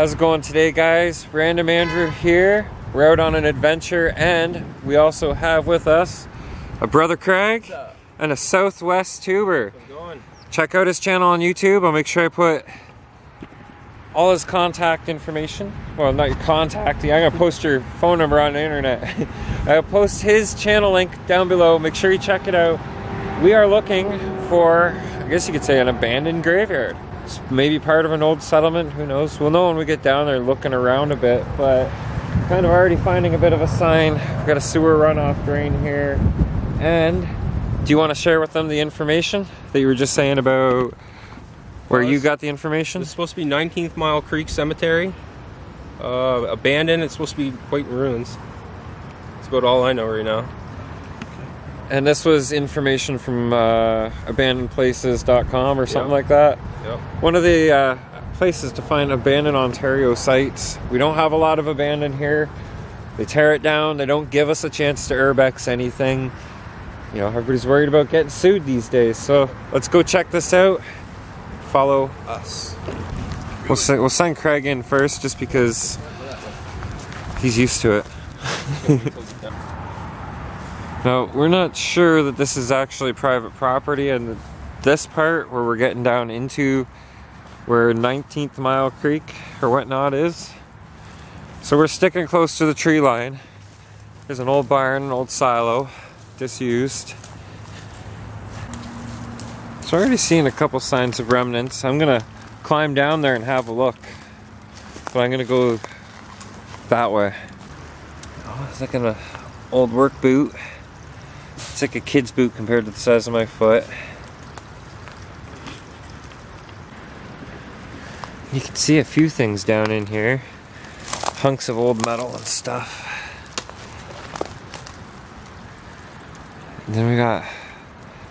How's it going today, guys? Random Andrew here. We're out on an adventure, and we also have with us a brother Craig and a Southwest tuber. How's it going? Check out his channel on YouTube. I'll make sure I put all his contact information. Well, not your contact. I'm gonna post your phone number on the internet. I'll post his channel link down below. Make sure you check it out. We are looking for, I guess you could say, an abandoned graveyard. It's maybe part of an old settlement, who knows? We'll know when we get down there looking around a bit, but kind of already finding a bit of a sign. We've got a sewer runoff drain here. And do you want to share with them the information that you were just saying about where you got the information? It's supposed to be 19th Mile Creek Cemetery. Abandoned, it's supposed to be quite in ruins. That's about all I know right now. And this was information from abandonedplaces.com or something like that? Yep. One of the places to find abandoned Ontario sites. We don't have a lot of abandoned here. They tear it down. They don't give us a chance to urbex anything. You know, everybody's worried about getting sued these days. So let's go check this out. Follow us. We'll send Craig in first just because he's used to it. Now, we're not sure that this is actually private property, and this part where we're getting down into where 19th Mile Creek or whatnot is. So we're sticking close to the tree line. There's an old barn, an old silo, disused. So I already seen a couple signs of remnants. I'm gonna climb down there and have a look, but I'm gonna go that way. Oh, it's like an old work boot. It's like a kid's boot compared to the size of my foot. You can see a few things down in here. Hunks of old metal and stuff. And then we got,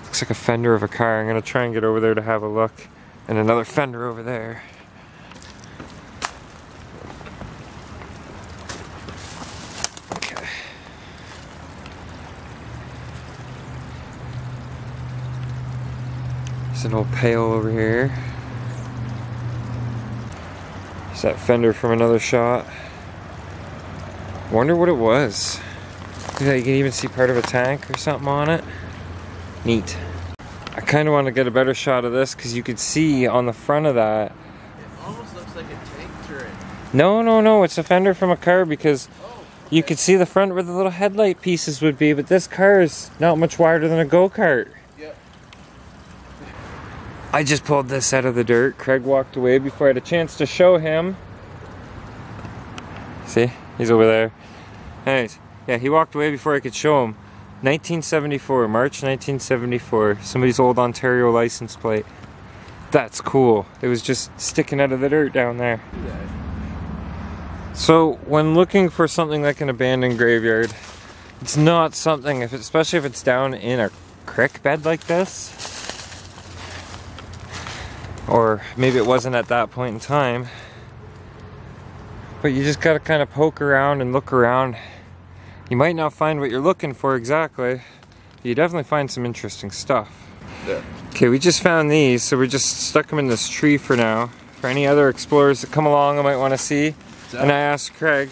looks like a fender of a car. I'm gonna try and get over there to have a look. And another fender over there. Okay. There's an old pail over here. There's that fender from another shot. Wonder what it was. You can even see part of a tank or something on it. Neat. I kind of want to get a better shot of this because you could see on the front of that. It almost looks like a tank turret. No, it's a fender from a car because you could see the front where the little headlight pieces would be, but this car is not much wider than a go-kart. Yep. I just pulled this out of the dirt. Craig walked away before I had a chance to show him. See? He's over there. Anyways, yeah, he walked away before I could show him. 1974, March 1974. Somebody's old Ontario license plate. That's cool. It was just sticking out of the dirt down there. So when looking for something like an abandoned graveyard, it's not something, especially if it's down in a creek bed like this, or maybe it wasn't at that point in time, but you just gotta kind of poke around and look around. You might not find what you're looking for exactly, but you definitely find some interesting stuff. Yeah. Okay, we just found these, so we just stuck them in this tree for now. For any other explorers that come along I might want to see. And I asked Craig,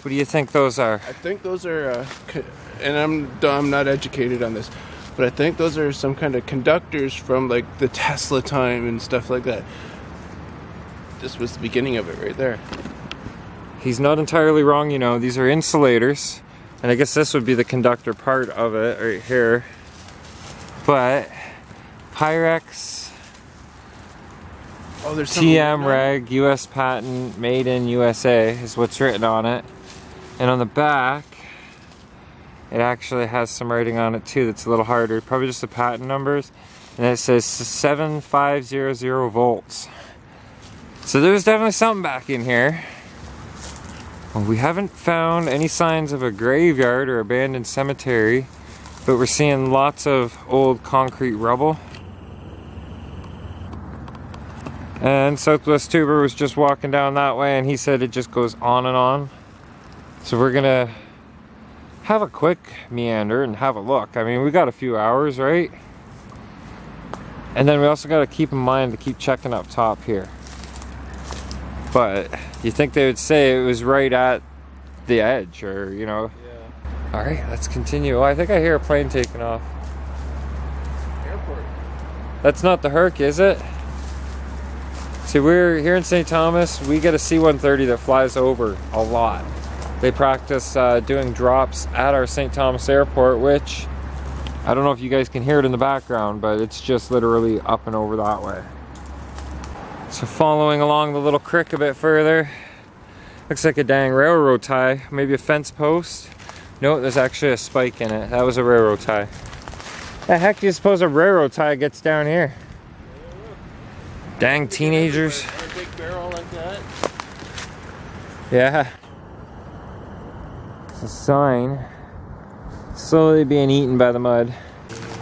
what do you think those are? I think those are, and I'm not educated on this, but I think those are some kind of conductors from like the Tesla time and stuff like that. This was the beginning of it right there. He's not entirely wrong, you know. These are insulators. And I guess this would be the conductor part of it right here. But Pyrex, There's TM Reg, US patent, made in USA is what's written on it. And on the back, it actually has some writing on it too that's a little harder. Probably just the patent numbers. And it says 7500 volts. So there's definitely something back in here. Well, we haven't found any signs of a graveyard or abandoned cemetery, but we're seeing lots of old concrete rubble. And Southwest Tuber was just walking down that way and he said it just goes on and on. So we're gonna have a quick meander and have a look. I mean, we got a few hours, right? And then we also got to keep in mind to keep checking up top here. But you think they would say it was right at the edge, or you know. Yeah. All right, let's continue. Oh, I think I hear a plane taking off. Airport. That's not the Herc, is it? See, we're here in St. Thomas. We get a C-130 that flies over a lot. They practice doing drops at our St. Thomas airport, which I don't know if you guys can hear it in the background, but it's just literally up and over that way. So following along the little creek a bit further, looks like a dang railroad tie, maybe a fence post. No, there's actually a spike in it. That was a railroad tie. The heck do you suppose a railroad tie gets down here? Dang teenagers. A big barrel like that. Yeah. It's a sign. Slowly being eaten by the mud.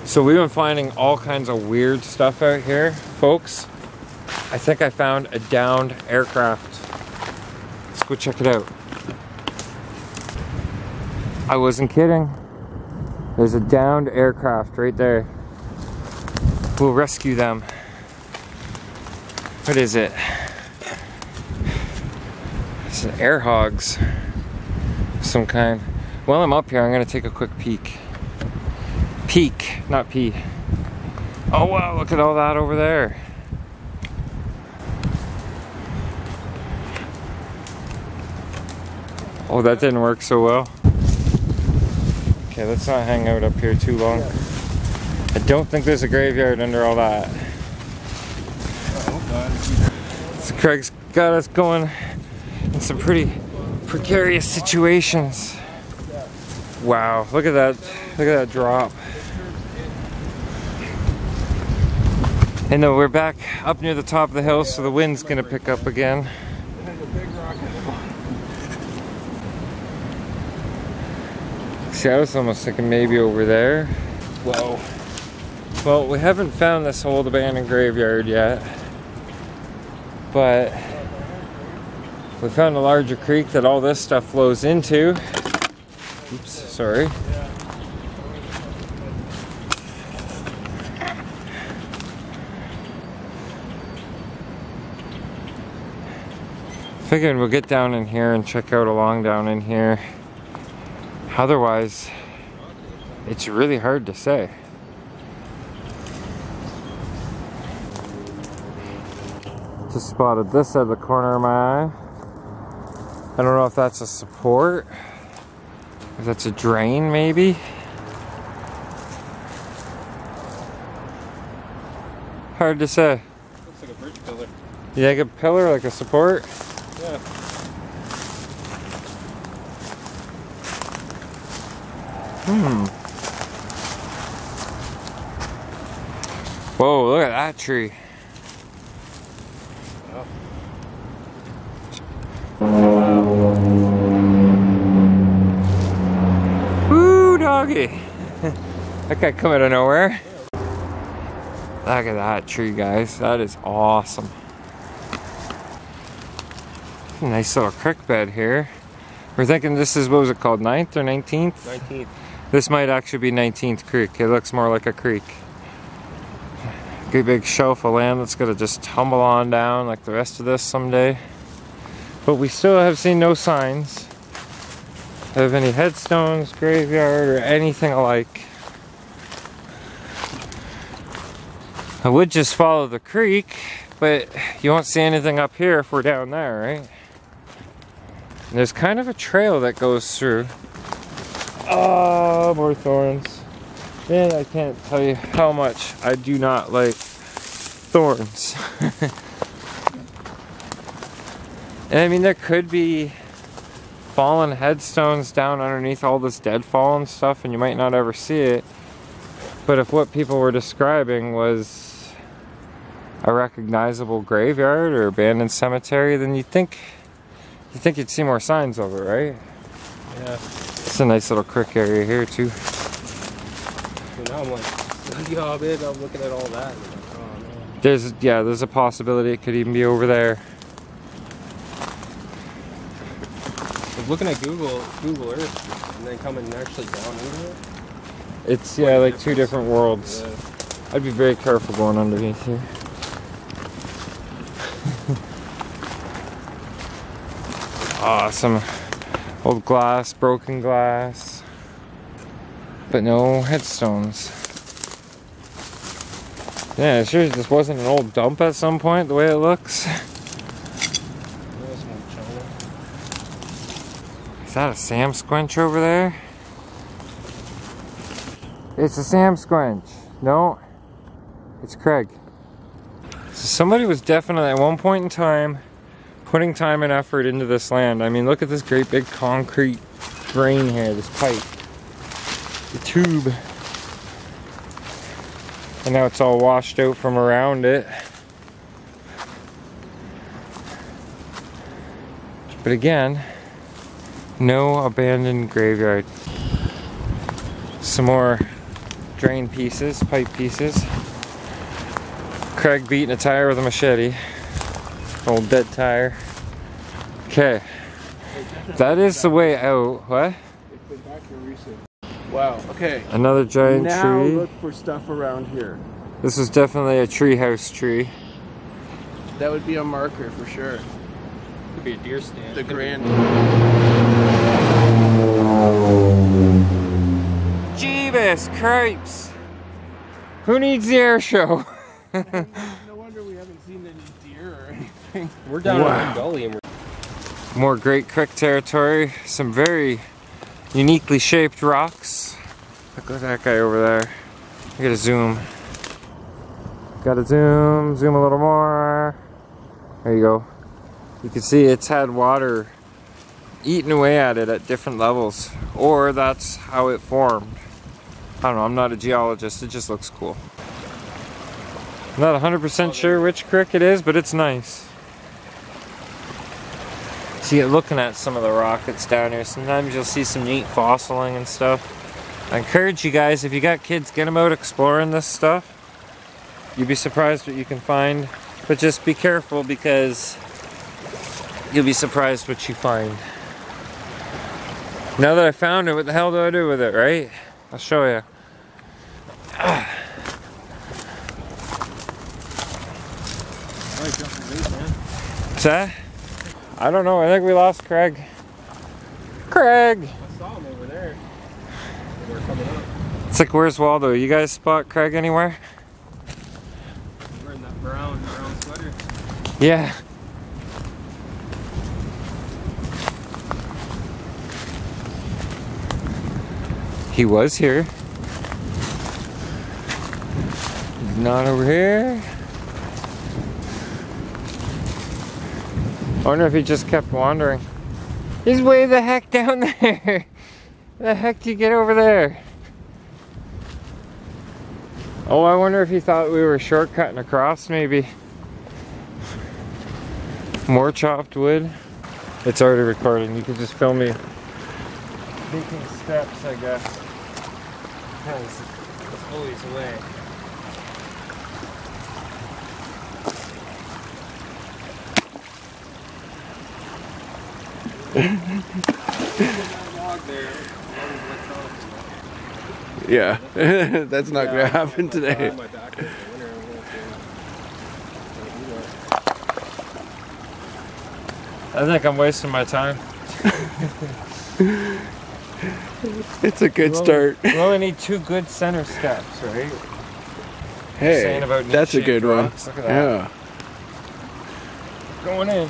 So we've been finding all kinds of weird stuff out here, folks. I think I found a downed aircraft. Let's go check it out. I wasn't kidding. There's a downed aircraft right there. We'll rescue them. What is it? It's an air hogs of some kind. While I'm up here, I'm gonna take a quick peek. Peek, not pee. Oh wow, look at all that over there. Oh, that didn't work so well. Okay, let's not hang out up here too long. I don't think there's a graveyard under all that. So Craig's got us going in some pretty precarious situations. Wow, look at that. Look at that drop. And then we're back up near the top of the hill, so the wind's gonna pick up again. See, I was almost thinking maybe over there. Whoa. Well, we haven't found this old abandoned graveyard yet, but we found a larger creek that all this stuff flows into. Oops, sorry. Figured we'll get down in here and check out along down in here. Otherwise, it's really hard to say. Just spotted this out of the corner of my eye. I don't know if that's a support, if that's a drain maybe. Hard to say. Looks like a bridge pillar. You think a pillar, like a support? Yeah. Whoa, look at that tree. Woo, doggy. That guy come out of nowhere. Look at that tree, guys. That is awesome. Nice little creek bed here. We're thinking this is, what was it called, 9th or 19th? 19th. This might actually be 19th Creek. It looks more like a creek. Great big shelf of land that's gonna just tumble on down like the rest of this someday. But we still have seen no signs of any headstones, graveyard, or anything alike. I would just follow the creek, but you won't see anything up here if we're down there, right? And there's kind of a trail that goes through. Oh, more thorns. Man, I can't tell you how much I do not like thorns. And I mean, there could be fallen headstones down underneath all this deadfall and stuff, and you might not ever see it. But if what people were describing was a recognizable graveyard or abandoned cemetery, then you'd think you'd see more signs of it, right? Yeah. It's a nice little creek area here too. So now I'm like, yeah, babe, I'm looking at all that. And I'm like, oh, man. There's a possibility it could even be over there. Like looking at Google Earth and then coming actually down into it. It's like two different worlds. Yeah. I'd be very careful going underneath here. Awesome. Old glass, broken glass. But no headstones. Yeah, sure this wasn't an old dump at some point, the way it looks. Is that a Sam Squinch over there? It's a Sam Squinch. No, it's Craig. So somebody was definitely at one point in time putting time and effort into this land. I mean, look at this great big concrete drain here, this pipe. The tube. And now it's all washed out from around it. But again, no abandoned graveyard. Some more drain pieces, pipe pieces. Craig beating a tire with a machete. Old dead tire. Okay. That is the way out. What? Wow, okay. Another giant now tree. Now look for stuff around here. This is definitely a treehouse tree. That would be a marker for sure. Could be a deer stand. The grand. Jeebus cripes! Who needs the air show? No wonder we haven't seen any deer or anything. We're down in the gully and we're... More Great Creek territory. Some very uniquely shaped rocks. Look at that guy over there. I gotta zoom. Gotta zoom, zoom a little more. There you go. You can see it's had water eating away at it at different levels. Or that's how it formed. I don't know, I'm not a geologist, it just looks cool. I'm not 100% sure which creek it is, but it's nice. See, looking at some of the rockets down here, sometimes you'll see some neat fossiling and stuff. I encourage you guys, if you got kids, get them out exploring this stuff. You'd be surprised what you can find, but just be careful because you'll be surprised what you find. Now that I found it, what the hell do I do with it, right? I'll show you. What's that? I don't know, I think we lost Craig. Craig! I saw him over there. They were coming up. It's like, where's Waldo? You guys spot Craig anywhere? Wearing that brown sweater. Yeah. He was here. He's not over here. I wonder if he just kept wandering. He's way the heck down there. The heck do you get over there? Oh, I wonder if he thought we were shortcutting across, maybe. More chopped wood. It's already recording. You can just film me taking steps, I guess. Because it's always away. Yeah, that's not gonna happen today. I think I'm wasting my time. It's a good start. We only need 2 good center steps, right? Hey, that's a good one. Look at that. Yeah. Going in.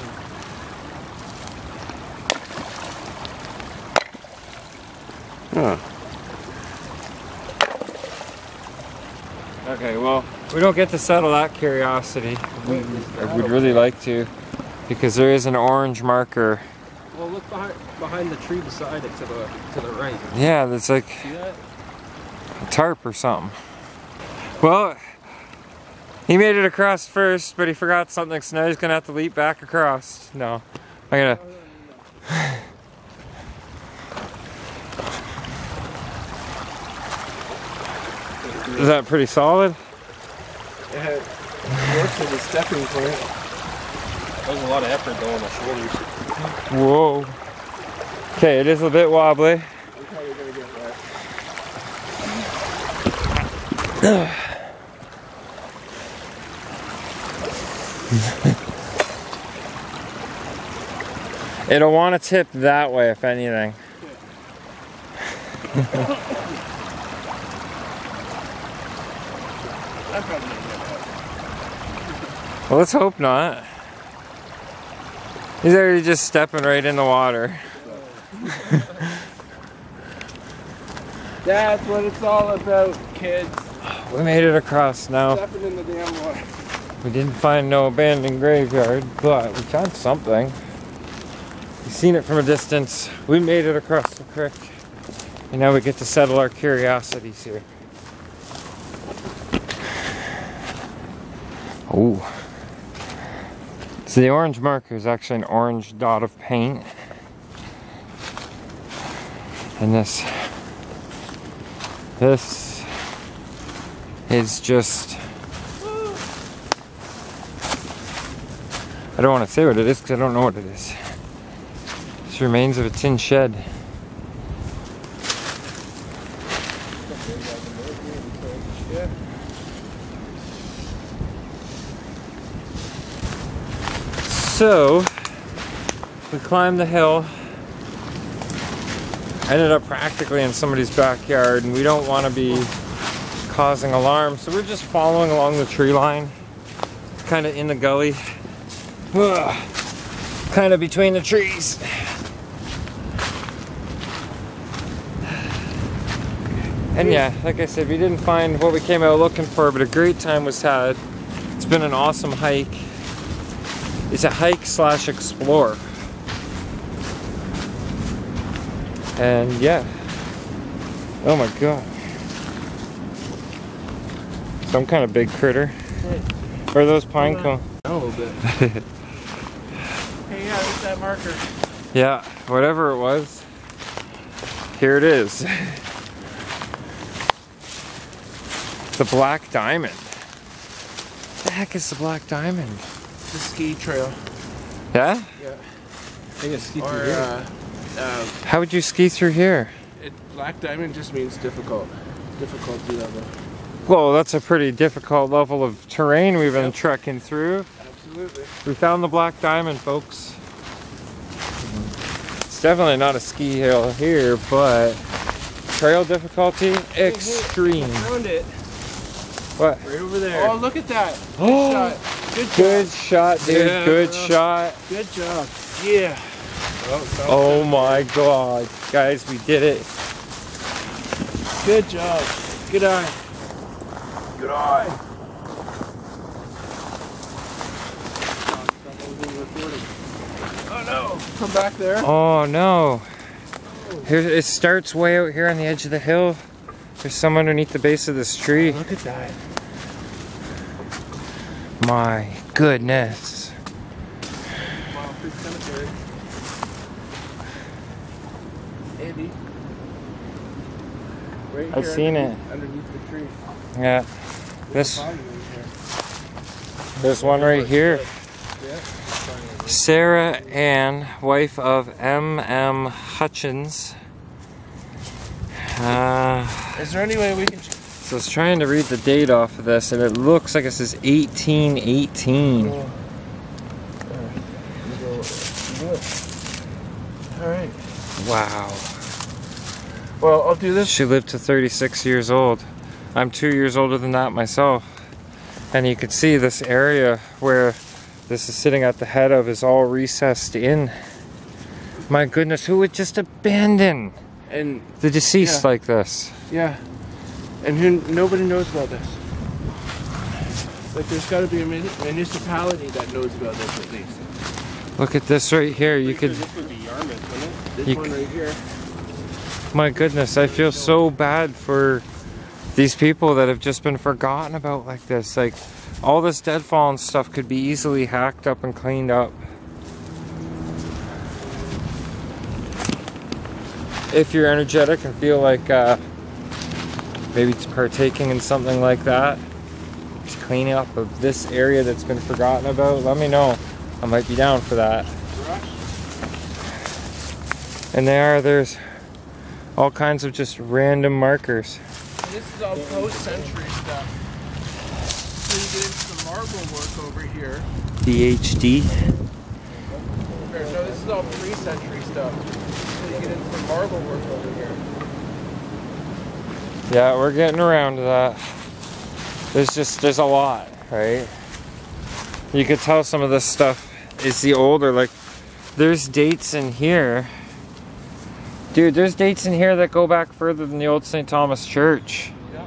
Huh. Okay, well, we don't get to settle that curiosity. I would really like to, because there is an orange marker. Well, look behind the tree beside it to the right. Yeah, that's like See that? a tarp or something. Well, he made it across first, but he forgot something, so now he's gonna have to leap back across. No, I'm gonna. Is that pretty solid? It works as a stepping point. There's a lot of effort going on my shoulders. Whoa. Okay, it is a bit wobbly. Look how you're gonna get wet. It'll want to tip that way if anything. Well, let's hope not. He's already just stepping right in the water. That's what it's all about, kids. We made it across now. Stepping in the damn water. We didn't find no abandoned graveyard, but we found something. We've seen it from a distance. We made it across the creek. And now we get to settle our curiosities here. Oh. So the orange marker is actually an orange dot of paint. And this is just, I don't want to say what it is because I don't know what it is. It's remains of a tin shed. So, we climbed the hill. Ended up practically in somebody's backyard, and we don't want to be causing alarm, so we're just following along the tree line, kind of in the gully, kind of between the trees. And yeah, like I said, we didn't find what we came out looking for, but a great time was had. It's been an awesome hike. It's a hike slash explore. And yeah. Oh my god. Some kind of big critter. Or are those pine cones? A little bit. Hey, yeah, there's that marker. Yeah, whatever it was. Here it is. The black diamond. What the heck is the black diamond? The ski trail. Yeah? Yeah. I think it's ski through Or, here. How would you ski through here? Black diamond just means difficult. Difficulty level. Well, that's a pretty difficult level of terrain we've been trekking through. Absolutely. We found the black diamond, folks. It's definitely not a ski hill here, but trail difficulty extreme. Found it. What? Right over there. Oh, look at that. Good Oh, shot. good shot, dude. Yeah, good bro. shot. Good job. Yeah. Oh my god. Guys, we did it. Good job. Good eye. Good eye. Oh no. Come back there. Oh no. Here it starts way out here on the edge of the hill. There's some underneath the base of this tree. Look at that. My goodness. Wow, big cemetery. Andy. Right I've here seen it. underneath the tree. Yeah. There's This, a body in here. there's one right here. Yeah. Sarah Ann, wife of M.M. Hutchins. Is there any way we can? So I was trying to read the date off of this, and it looks like it says 1818. All right. Wow. Well, I'll do this. She lived to 36 years old. I'm 2 years older than that myself. And you can see this area where this is sitting at the head of is all recessed in. My goodness, who would just abandon And the deceased Yeah. like this? yeah, and nobody knows about this. Like, there's got to be a municipality that knows about this at least. Look at this right here. You could, This would be Yarmouth, wouldn't it? This You one right here. my goodness, I feel so bad for these people that have just been forgotten about like this. Like, all this deadfall and stuff could be easily hacked up and cleaned up. If you're energetic and feel like maybe it's partaking in something like that, just cleaning up of this area that's been forgotten about, let me know. I might be down for that. And there's all kinds of just random markers. This is all post-century stuff. So you get into the marble work over here. BHD. Or, no, this is all pre-century stuff. So you get into the marble work over here. Yeah, we're getting around to that. There's a lot, right? You could tell some of this stuff is the older, like, there's dates in here. Dude, there's dates in here that go back further than the old St. Thomas Church. Yep.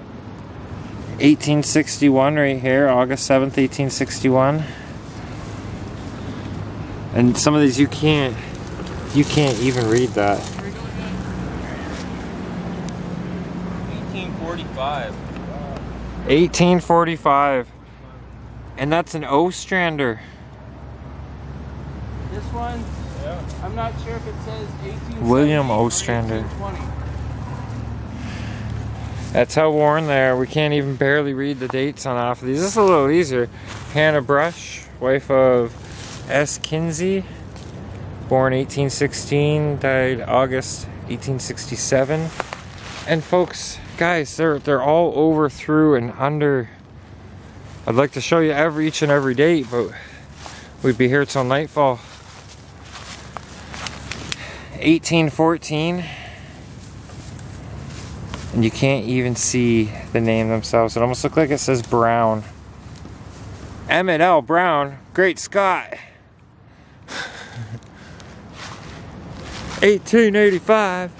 1861 right here, August 7th, 1861. And some of these you can't even read that. 1845. 1845. And that's an Ostrander. This one, Yeah. I'm not sure if it says 1870 William or Ostrander. 1820. That's how worn they are. We can't even barely read the dates on half of these. This is a little easier. Hannah Brush, wife of S. Kinsey, born 1816, died August 1867. And folks, guys, they're all over, through, and under. I'd like to show you each and every date, but we'd be here till nightfall. 1814. And you can't even see the name themselves. It almost looks like it says Brown. Emmett L. Brown, Great Scott. 1885.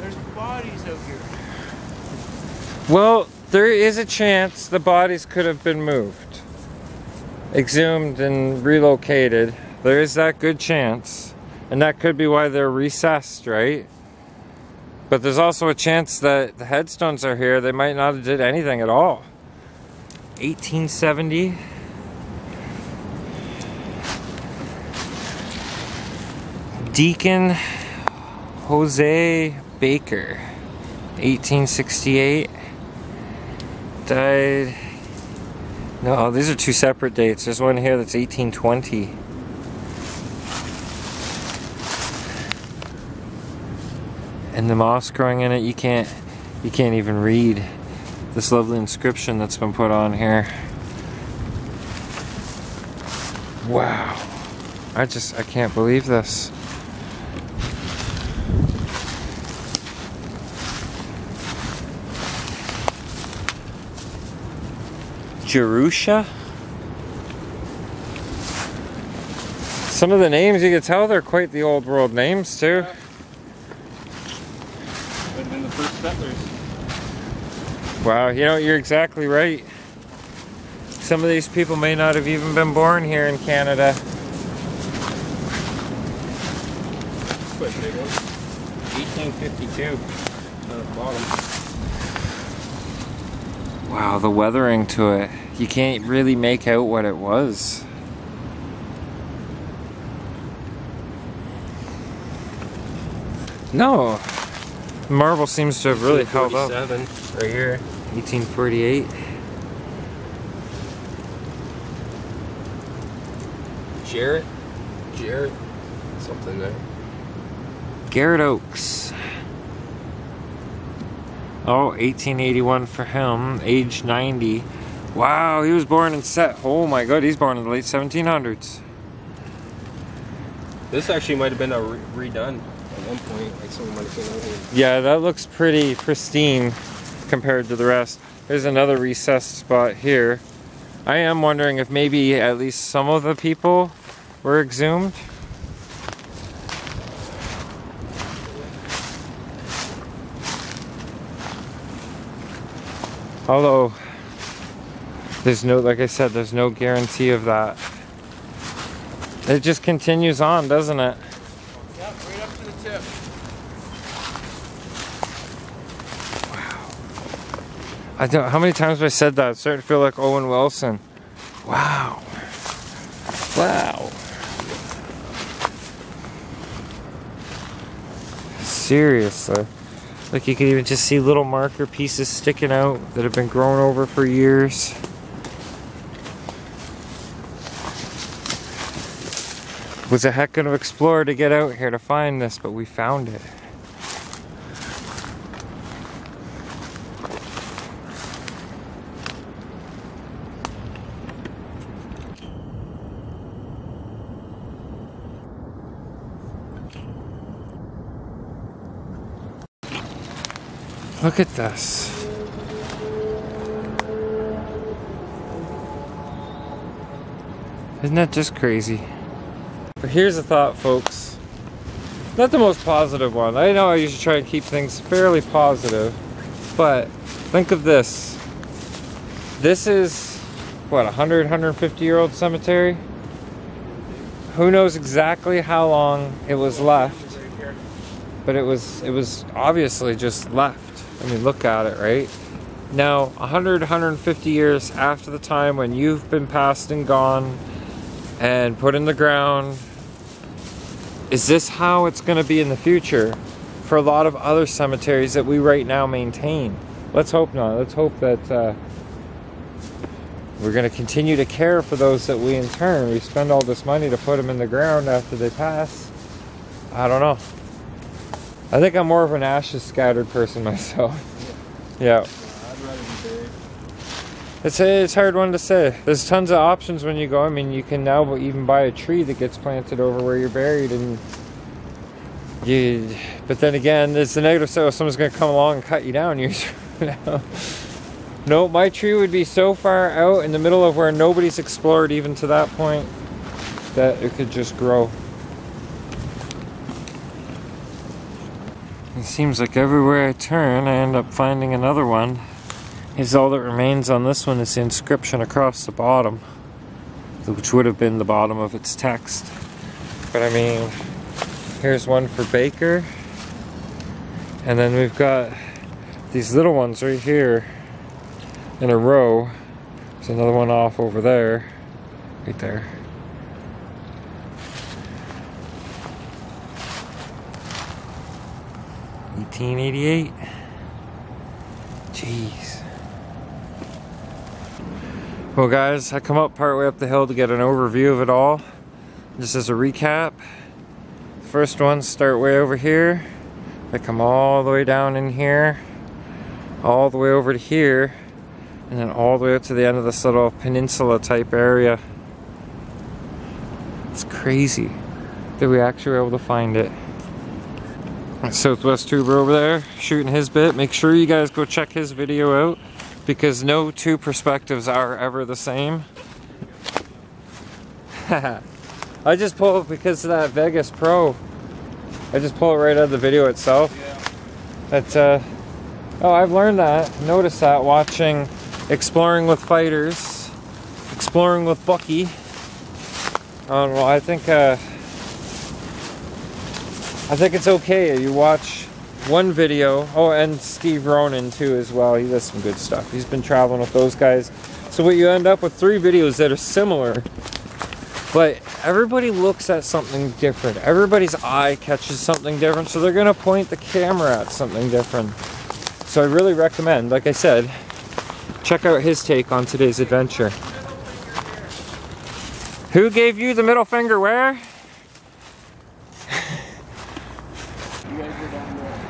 There's bodies out here. Well, there is a chance the bodies could have been moved, exhumed, and relocated. There is that good chance. And that could be why they're recessed, right? But there's also a chance that the headstones are here. They might not have did anything at all. 1870. Deacon Jose Baker. 1868. Died. No, these are two separate dates. There's one here that's 1820. And the moss growing in it, you can't even read this lovely inscription that's been put on here. Wow. I can't believe this. Jerusha? Some of the names, you can tell they're quite the old world names too. Would have been the first settlers. Wow, you know, you're exactly right. Some of these people may not have even been born here in Canada. Quite a big one. 1852. On the bottom. Wow, the weathering to it. You can't really make out what it was. No. Marble seems to have really held up. 1847, right here. 1848. Jarrett, something there. Garrett Oakes. Oh, 1881 for him, age 90. Wow, he was born in oh my god, he's born in the late 1700s. This actually might have been redone at one point. Like someone might have been over here. Yeah, that looks pretty pristine compared to the rest. There's another recessed spot here. I am wondering if maybe at least some of the people were exhumed. Although, there's no, like I said, there's no guarantee of that. It just continues on, doesn't it? Yep, right up to the tip. I don't, how many times have I said that? I'm starting to feel like Owen Wilson. Wow. Wow. Seriously. Like you can even just see little marker pieces sticking out that have been grown over for years. It was a heck of an explorer to get out here to find this, but we found it. Look at this. Isn't that just crazy? But here's a thought, folks. Not the most positive one. I know I usually try and keep things fairly positive, but think of this. This is, what, 100, 150-year-old cemetery? Who knows exactly how long it was left, but it was obviously just left. I mean, look at it, right? Now, 100, 150 years after the time when you've been passed and gone and put in the ground, is this how it's going to be in the future for a lot of other cemeteries that we right now maintain? Let's hope not. Let's hope that we're going to continue to care for those that we intern. We spend all this money to put them in the ground after they pass. I don't know. I think I'm more of an ashes scattered person myself. Yeah. I'd rather be buried. It's a hard one to say. There's tons of options when you go. I mean, you can now even buy a tree that gets planted over where you're buried, and but then again, there's the negative side. Someone's going to come along and cut you down years from now. No, my tree would be so far out in the middle of where nobody's explored even to that point that it could just grow. It seems like everywhere I turn, I end up finding another one. Is all that remains on this one is the inscription across the bottom, which would have been the bottom of its text. But I mean, here's one for Baker, and then we've got these little ones right here in a row. There's another one off over there, right there. $1888. Jeez. Well guys, I come up partway up the hill to get an overview of it all. Just as a recap, the first ones start way over here. They come all the way down in here, all the way over to here, and then all the way up to the end of this little peninsula type area. It's crazy that we actually were able to find it. Southwest Tuber over there shooting his bit. Make sure you guys go check his video out, because no two perspectives are ever the same. I just pull it because of that Vegas Pro. I just pull it right out of the video itself. Yeah. That's oh, I've learned that, noticed that watching Exploring with Fighters, Exploring with Bucky. Well, I think it's okay. You watch one video. Oh, and Steve Ronan too as well. He does some good stuff. He's been traveling with those guys. So what you end up with 3 videos that are similar, but everybody looks at something different. Everybody's eye catches something different, so they're gonna point the camera at something different. So I really recommend, like I said, check out his take on today's adventure. Who gave you the middle finger where?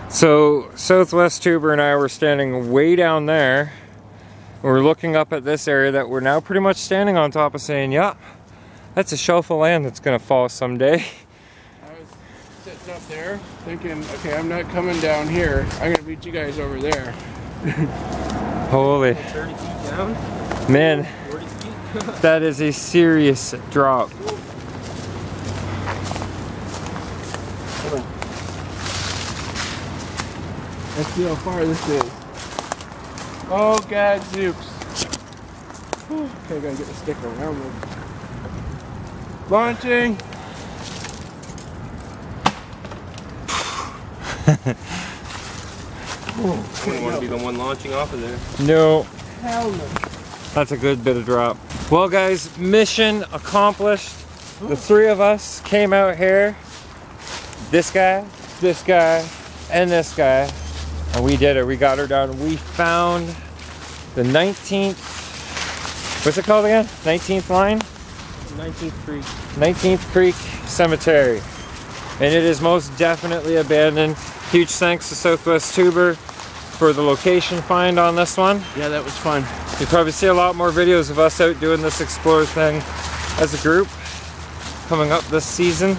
So Southwest Tuber and I were standing way down there. We're looking up at this area that we're now pretty much standing on top of, saying, yeah, that's a shelf of land that's gonna fall someday. I was sitting up there thinking, okay, I'm not coming down here. I'm gonna meet you guys over there. Holy. 30 feet down? Man, 40 feet? that is a serious drop. Let's see how far this is. Oh, God, zoops. Okay, I gotta get the stick around them. Launching! I don't want to be the one launching off of there. No. Hell no. That's a good bit of drop. Well guys, mission accomplished. The 3 of us came out here. This guy, and this guy. And we did it. We got her down. We found the 19th, what's it called again? 19th line? 19th Creek. 19th Creek Cemetery. And it is most definitely abandoned. Huge thanks to Southwest Tuber for the location find on this one. Yeah, that was fun. You'll probably see a lot more videos of us out doing this explore thing as a group coming up this season.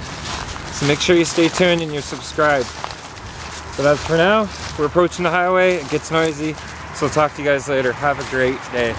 So make sure you stay tuned and you're subscribed. But as for now, we're approaching the highway. It gets noisy. So I'll talk to you guys later. Have a great day.